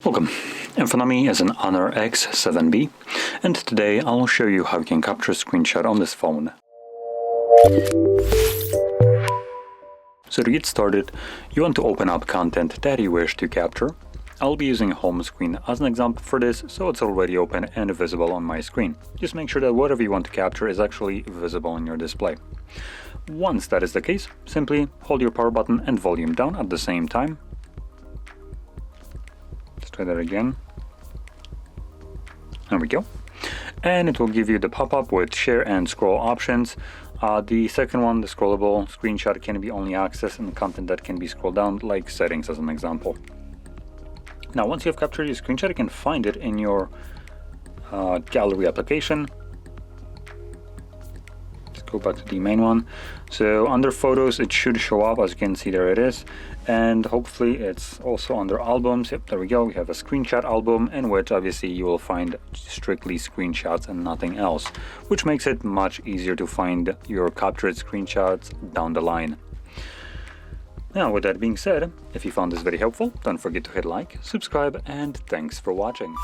Welcome. In front of me is an HONOR X7b, and today I'll show you how you can capture a screenshot on this phone. So to get started, you want to open up content that you wish to capture. I'll be using home screen as an example for this, so it's already open and visible on my screen. Just make sure that whatever you want to capture is actually visible in your display. Once that is the case, simply hold your power button and volume down at the same time. Let's try that again. There we go. And it will give you the pop-up with share and scroll options. The second one, the scrollable screenshot, can be only accessed in the content that can be scrolled down, like settings as an example. Now, once you have captured your screenshot, you can find it in your gallery application. Let's go back to the main one. So under photos, it should show up. As you can see, there it is. And hopefully it's also under albums. Yep, there we go. We have a screenshot album in which obviously you will find strictly screenshots and nothing else, which makes it much easier to find your captured screenshots down the line. Now, with that being said, if you found this very helpful, don't forget to hit like, subscribe, and thanks for watching.